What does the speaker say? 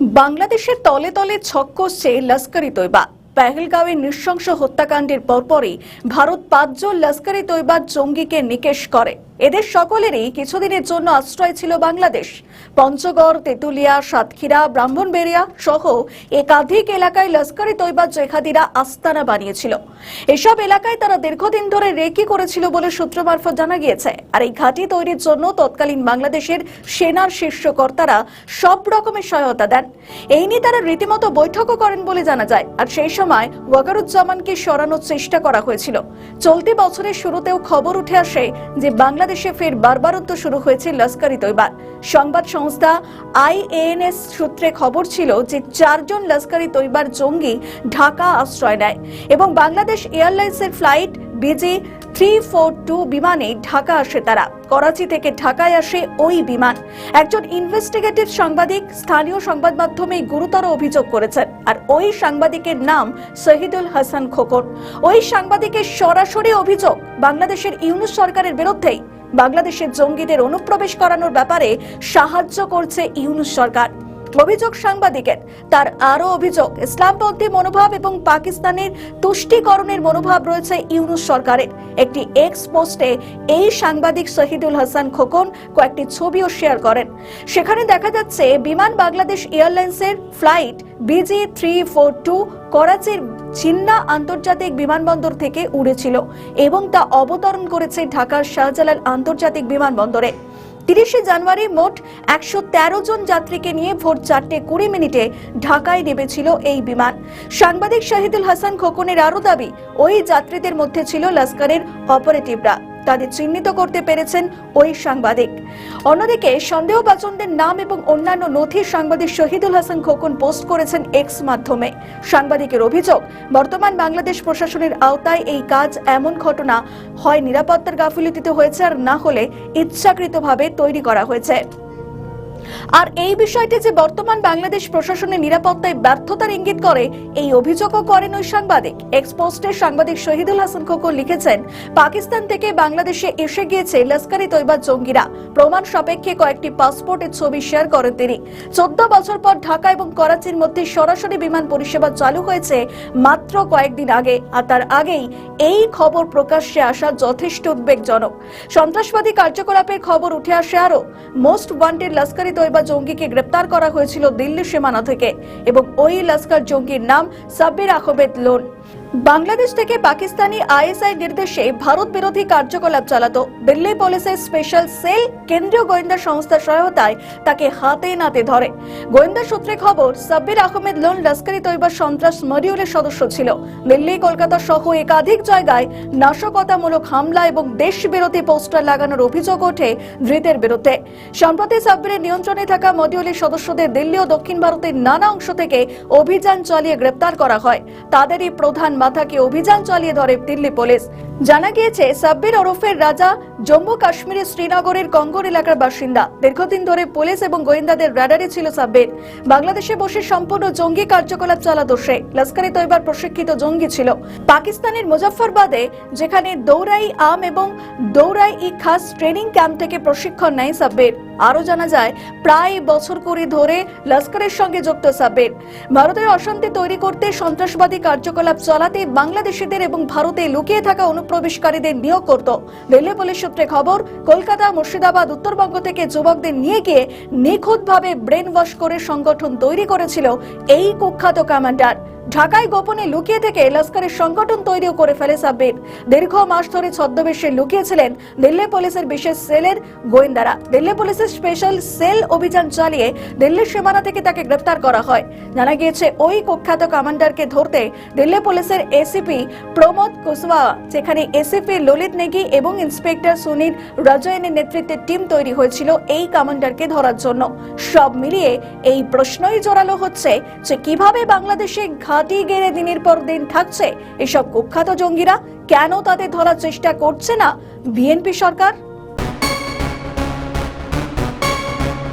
বাংলাদেশের তলে তলে ছক কষছে লস্কর-ই তৈবা। পেহেলগাঁওয়ে নৃশংস হত্যাকাণ্ডের পরপরই ভারত ৫ জন লস্কর-ই তৈবার জঙ্গিকে নিকেশ করে। এদের সকলেরই কিছুদিনের জন্য আশ্রয় ছিল বাংলাদেশ। পঞ্চগড়, তেতুলিয়া, সাতক্ষীরা, ব্রাহ্মণবেড়িয়া সহ একাধিক এলাকায় লস্কর-ই তৈবার জেহাদিরা আস্তানা বানিয়েছিল। এসব এলাকায় তারা দীর্ঘদিন ধরে রেকি করেছিল বলে সূত্র মারফত জানা গিয়েছে। আর এই ঘাঁটি তৈরির জন্য তৎকালীন বাংলাদেশের সেনার শীর্ষ কর্তারা সব রকমের সহায়তা দেন। এই নিয়ে তারা রীতিমতো বৈঠকও করেন বলে জানা যায়। আর সেই সময় ওয়াকারুজ্জামানকে সরানোর চেষ্টা করা হয়েছিল। চলতি বছরের শুরুতেও খবর উঠে আসে যে বাংলাদেশে ফের বারবারন্ত শুরু হয়েছে লস্কর-ই তৈবার। সংবাদ সংস্থা IANS সূত্রে খবর ছিল যে 4 জন লস্কর-ই তৈবার জঙ্গি ঢাকা আশ্রয় নেয় এবং বাংলাদেশ এয়ারলাইন্সের ফ্লাইট BG342 বিমানে ঢাকা আসে তারা। করাচি থেকে ঢাকায় আসে ওই বিমান। একজন ইনভেস্টিগেটিভ সাংবাদিক স্থানীয় সংবাদ মাধ্যমে গুরুতর অভিযোগ করেছেন। আর ওই সাংবাদিকের নাম শহীদুল হাসান খোকন। ওই সাংবাদিকের সরাসরি অভিযোগ বাংলাদেশের ইউনূস সরকারের বিরুদ্ধেই বাংলাদেশের জঙ্গিদের অনুপ্রবেশ করানোর ব্যাপারে সাহায্য করছে ইউনূস সরকার। অভিযোগ সাংবাদিকের। তার আরো অভিযোগ ইসলামপন্থী মনোভাব এবং পাকিস্তানের তুষ্টিকরণের মনোভাব রয়েছে ইউনূস সরকারের। একটি এক্স পোস্টে এই সাংবাদিক শহীদুল হাসান খোকন কয়েকটি ছবিও শেয়ার করেন। সেখানে দেখা যাচ্ছে বিমান বাংলাদেশ এয়ারলাইন্সের ফ্লাইট BG342 করাচির জিন্না আন্তর্জাতিক বিমানবন্দর থেকে উড়েছিল এবং তা অবতরণ করেছে ঢাকার শাহজালাল আন্তর্জাতিক বিমানবন্দরে। 30 জানুয়ারি মোট 113 জন যাত্রীকে নিয়ে ভোর 4:20 ঢাকায় নেমেছিল এই বিমান। সাংবাদিক শহীদুল হাসান খোকনের আরো দাবি, ওই যাত্রীদের মধ্যে ছিল লস্করের অপারেটিভরা। তাদের চিহ্নিত করতে পেরেছেন ওই সাংবাদিক। অন্যদিকে সন্দেহভাজনদের নাম এবং অন্যান্য নথি সাংবাদিক শহীদুল হাসান খোকন পোস্ট করেছেন এক্স মাধ্যমে। সাংবাদিকের অভিযোগ, বর্তমান বাংলাদেশ প্রশাসনের আওতায় এই কাজ এমন ঘটনা হয় নিরাপত্তার গাফিলতিতে হয়েছে, আর না হলে ইচ্ছাকৃতভাবে তৈরি করা হয়েছে। আর এই বিষয়টি যে বর্তমান বাংলাদেশ প্রশাসনের নিরাপত্তায় ব্যর্থতার ইঙ্গিত করে, এই অভিযোগও করেন ওই সাংবাদিক। এক্সপোস্টের সাংবাদিক শহীদুল হাসান খোকন লিখেছেন, পাকিস্তান থেকে বাংলাদেশে এসে গিয়েছে লস্কর-ই তৈবার জঙ্গিরা। প্রমাণ সাপেক্ষে কয়েকটি পাসপোর্টের ছবি শেয়ার করেন তিনি। 14 বছর পর ঢাকা এবং করাচির মধ্যে সরাসরি বিমান পরিষেবা চালু হয়েছে মাত্র কয়েকদিন আগে। আর তার আগেই এই খবর প্রকাশ্যে আসা যথেষ্ট উদ্বেগজনক। সন্ত্রাসবাদী কার্যকলাপের খবর উঠে আসে আরো। মোস্ট ওয়ান্টেড লস্কর-ই তৈবা জঙ্গিকে গ্রেপ্তার করা হয়েছিল দিল্লি সীমানা থেকে এবং ওই লস্কর জঙ্গির নাম সাব্বির আহমেদ লোন। বাংলাদেশ থেকে পাকিস্তানি ISI নির্দেশে ভারত বিরোধী কার্যকলাপ চালাতো। দিল্লি পুলিশের স্পেশাল সেল কেন্দ্রীয় গোয়েন্দা সংস্থার সহায়তায় তাকে হাতে নাতে ধরে। গোয়েন্দা সূত্রে খবর, সাব্বির আহমেদ লোন লস্কর-ই তৈবার সন্ত্রাস মডিউলের সদস্য ছিল। দিল্লি, কলকাতা সহ একাধিক জায়গায় নাশকতামূলক হামলা এবং দেশ বিরোধী পোস্টার লাগানোর অভিযোগ ওঠে ধৃতের বিরুদ্ধে। সম্প্রতি সাব্বিরের নিয়ন্ত্রণে থাকা মডিউলের সদস্যদের দিল্লি ও দক্ষিণ ভারতের নানা অংশ থেকে অভিযান চালিয়ে গ্রেপ্তার করা হয়। তাদেরই প্রধান মাথাকে অভিযান চালিয়ে ধরে দিল্লি পুলিশ। জানা গিয়েছে, সাব্বির ওরফের রাজা জম্মু কাশ্মীরের শ্রীনগরের কঙ্গর এলাকার বাসিন্দা। দীর্ঘদিন ধরে পুলিশ এবং গোয়েন্দাদের রাডারে ছিল সাব্বির। বাংলাদেশে বসে সম্পূর্ণ জঙ্গি কার্যকলাপ চালাতো সে। লস্কর-ই তৈবার প্রশিক্ষিত জঙ্গি ছিল। পাকিস্তানের মুজফফরবাদে, যেখানে দৌরাই-আম এবং দৌরাই-ই-খাস ট্রেনিং ক্যাম্প থেকে প্রশিক্ষণ নেয় সাব্বির। আরো জানা যায়, প্রায় বছর কুড়ি ধরে লস্করের সঙ্গে যুক্ত সাব্বির। ভারতের অশান্তি তৈরি করতে, সন্ত্রাসবাদী কার্যকলাপ চালাতে বাংলাদেশিদের এবং ভারতে লুকিয়ে থাকা অনুপ্রবেশকারীদের নিয়োগ করত। দিল্লি পুলিশ সূত্রে খবর, কলকাতা, মুর্শিদাবাদ, উত্তরবঙ্গ থেকে যুবকদের নিয়ে গিয়ে নিখুঁতভাবে ব্রেন ওয়াশ করে সংগঠন তৈরি করেছিল এই কুখ্যাত কমান্ডার। ঢাকায় গোপনে লুকিয়ে থেকে লস্করের সংগঠন তৈরিও করে ফেলে সাব্বির। দীর্ঘ মাস ধরে ছদ্মবেশে লুকিয়েছিলেন দিল্লি পুলিশের বিশেষ সেলের গোয়েন্দারা। দিল্লি পুলিশের স্পেশাল সেল অভিযান চালিয়ে দিল্লির সীমানা থেকে তাকে গ্রেপ্তার করা হয়। জানা গিয়েছে, ওই কুখ্যাত কমান্ডারকে ধরতে দিল্লি পুলিশের ACP প্রমোদ কুশওয়াহা, যেখানে ACP ললিত নেগি এবং ইন্সপেক্টর সুনীল রাজয়নের নেতৃত্বে টিম তৈরি হয়েছিল এই কমান্ডারকে ধরার জন্য। সব মিলিয়ে এই প্রশ্নই জোরালো হচ্ছে যে কিভাবে বাংলাদেশে ঘাঁটি গেড়ে দিনের পর দিন থাকছে এসব কুখ্যাত জঙ্গিরা। কেন তাদের ধরার চেষ্টা করছে না বিএনপি সরকার?